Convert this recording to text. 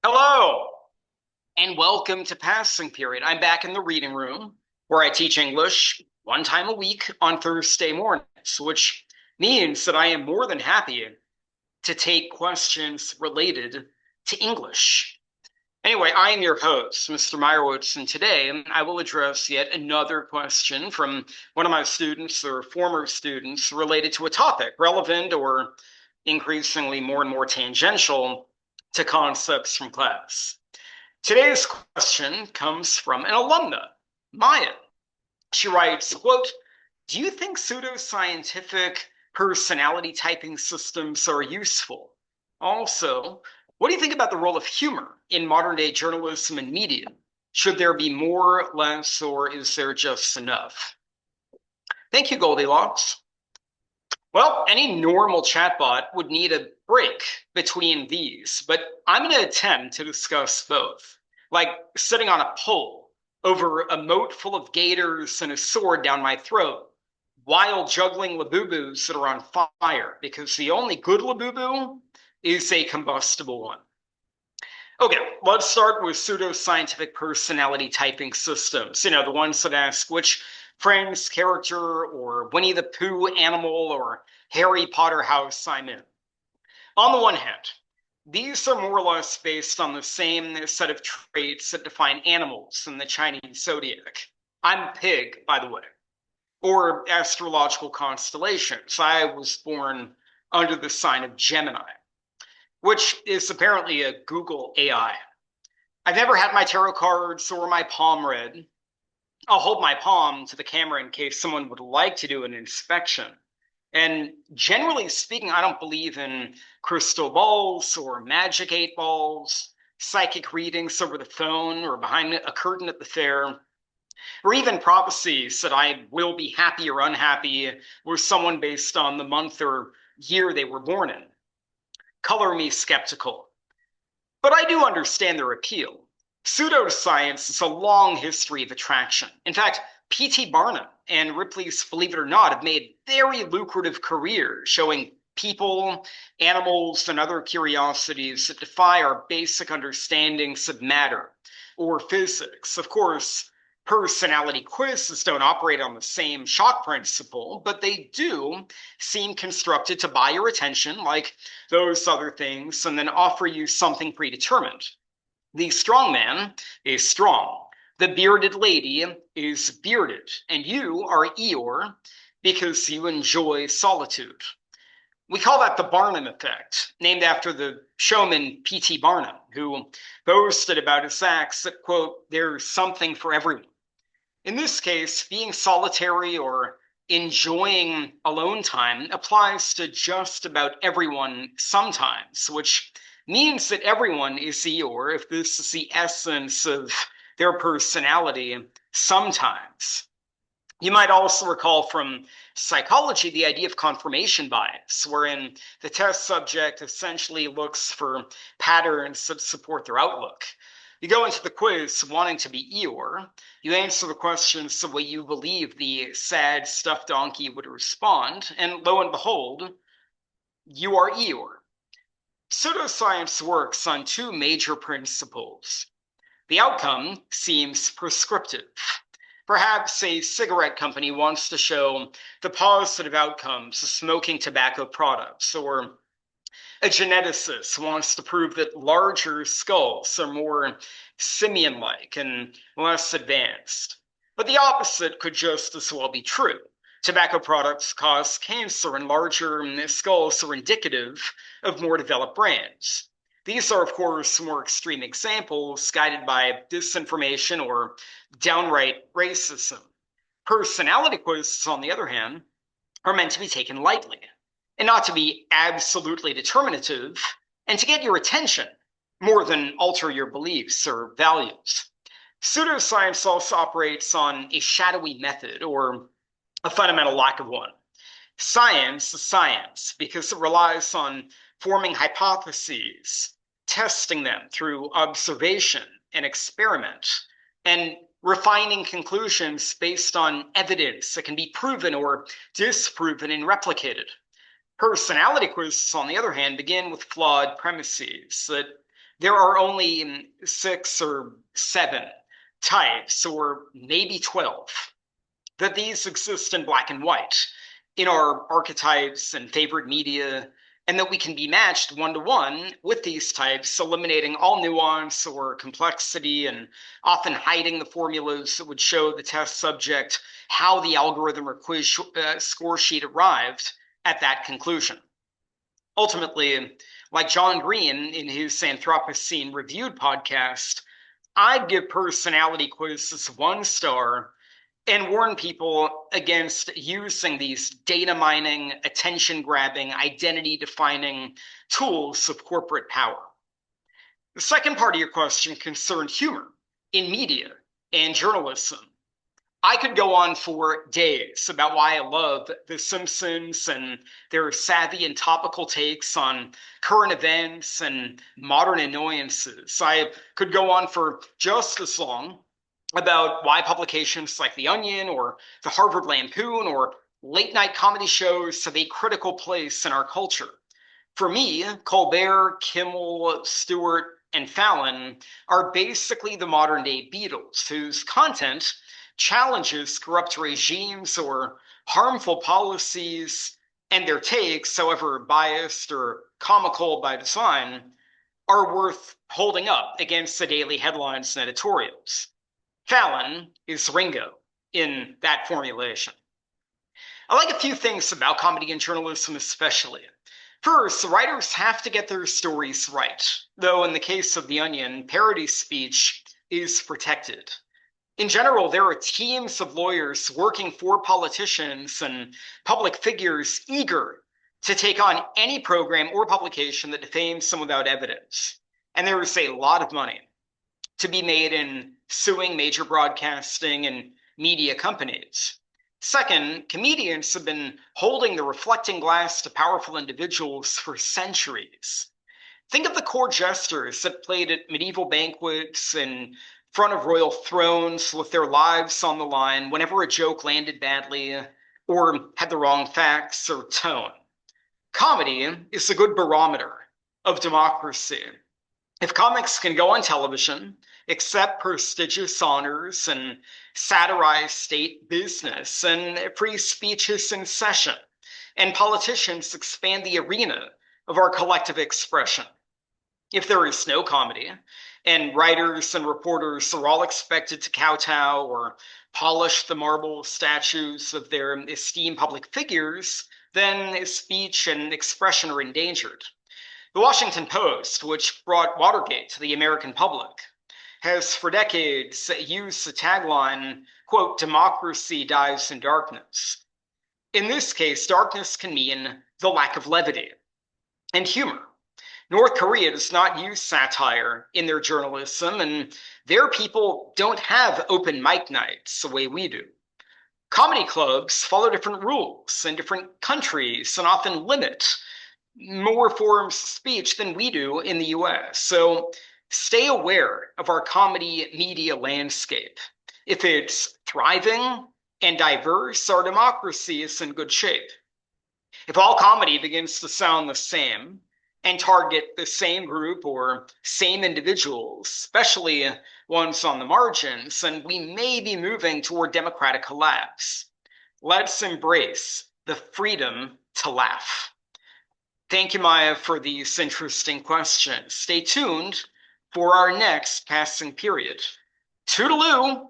Hello, and welcome to Passing Period. I'm back in the reading room where I teach English one time a week on Thursday mornings, which means that I am more than happy to take questions related to English. Anyway, I am your host, Mr. Meyerowitz, and today I will address yet another question from one of my students or former students related to a topic relevant or increasingly more and more tangential to concepts from class. Today's question comes from an alumna, Maya. She writes, quote, "Do you think pseudoscientific personality typing systems are useful? Also, what do you think about the role of humor in modern day journalism and media? Should there be more, less, or is there just enough?" Thank you, Goldilocks. Well, any normal chatbot would need a break between these, but I'm going to attempt to discuss both, like sitting on a pole over a moat full of gators and a sword down my throat, while juggling labubus that are on fire, because the only good labubu is a combustible one. Okay, let's start with pseudoscientific personality typing systems. The ones that ask which Friends character or Winnie the Pooh animal or Harry Potter house I'm in. On the one hand, these are more or less based on the same set of traits that define animals in the Chinese zodiac. I'm pig, by the way, or astrological constellations. I was born under the sign of Gemini, which is apparently a Google AI. I've never had my tarot cards or my palm read. I'll hold my palm to the camera in case someone would like to do an inspection. And generally speaking, I don't believe in crystal balls or magic 8 balls, psychic readings over the phone or behind a curtain at the fair, or even prophecies that I will be happy or unhappy with someone based on the month or year they were born in. Color me skeptical. But I do understand their appeal. Pseudoscience is a long history of attraction. In fact, P.T. Barnum and Ripley's Believe It or Not have made very lucrative careers showing people, animals, and other curiosities that defy our basic understandings of matter or physics. Of course, personality quizzes don't operate on the same shock principle, but they do seem constructed to buy your attention like those other things and then offer you something predetermined. The strong man is strong. The bearded lady is bearded. And you are Eeyore because you enjoy solitude. We call that the Barnum effect, named after the showman P.T. Barnum, who boasted about his acts that, quote, "there's something for everyone." In this case, being solitary or enjoying alone time applies to just about everyone sometimes, which means that everyone is Eeyore if this is the essence of their personality sometimes. You might also recall from psychology the idea of confirmation bias, wherein the test subject essentially looks for patterns that support their outlook. You go into the quiz wanting to be Eeyore, you answer the questions the way you believe the sad stuffed donkey would respond, and lo and behold, you are Eeyore. Pseudoscience works on two major principles. The outcome seems prescriptive. Perhaps a cigarette company wants to show the positive outcomes of smoking tobacco products, or a geneticist wants to prove that larger skulls are more simian-like and less advanced. But the opposite could just as well be true. Tobacco products cause cancer, and larger skulls are indicative of more developed brains. These are, of course, more extreme examples guided by disinformation or downright racism. Personality quizzes, on the other hand, are meant to be taken lightly and not to be absolutely determinative and to get your attention more than alter your beliefs or values. Pseudoscience also operates on a shadowy method or a fundamental lack of one. Science is science because it relies on forming hypotheses, testing them through observation and experiment, and refining conclusions based on evidence that can be proven or disproven and replicated. Personality quizzes, on the other hand, begin with flawed premises that there are only 6 or 7 types, or maybe 12, that these exist in black and white in our archetypes and favorite media, and that we can be matched one-to-one with these types, eliminating all nuance or complexity and often hiding the formulas that would show the test subject how the algorithm or quiz score sheet arrived at that conclusion. Ultimately, like John Green in his Anthropocene Reviewed podcast, I'd give personality quizzes 1 star and warn people against using these data mining, attention grabbing, identity defining tools of corporate power. The second part of your question concerned humor in media and journalism. I could go on for days about why I love The Simpsons and their savvy and topical takes on current events and modern annoyances. I could go on for just as long about why publications like The Onion or the Harvard Lampoon or late night comedy shows have a critical place in our culture. For me, Colbert, Kimmel, Stewart, and Fallon are basically the modern day Beatles, whose content challenges corrupt regimes or harmful policies, and their takes, however biased or comical by design, are worth holding up against the daily headlines and editorials. Fallon is Ringo in that formulation. I like a few things about comedy and journalism, especially. First, the writers have to get their stories right, though in the case of The Onion, parody speech is protected. In general, there are teams of lawyers working for politicians and public figures eager to take on any program or publication that defames them without evidence. And there is a lot of money to be made in suing major broadcasting and media companies. Second, comedians have been holding the reflecting glass to powerful individuals for centuries. Think of the court jesters that played at medieval banquets in front of royal thrones with their lives on the line whenever a joke landed badly or had the wrong facts or tone. Comedy is a good barometer of democracy. If comics can go on television, accept prestigious honors, and satirize state business, and free speech is in session, and politicians expand the arena of our collective expression. If there is no comedy, and writers and reporters are all expected to kowtow or polish the marble statues of their esteemed public figures, then speech and expression are endangered. The Washington Post, which brought Watergate to the American public, has for decades used the tagline, quote, "Democracy dies in darkness." In this case, darkness can mean the lack of levity and humor. North Korea does not use satire in their journalism, and their people don't have open mic nights the way we do. Comedy clubs follow different rules in different countries and often limit more forms of speech than we do in the US. So stay aware of our comedy media landscape. If it's thriving and diverse, our democracy is in good shape. If all comedy begins to sound the same and target the same group or same individuals, especially ones on the margins, then we may be moving toward democratic collapse. Let's embrace the freedom to laugh. Thank you, Maya, for these interesting questions. Stay tuned for our next passing period. Toodaloo!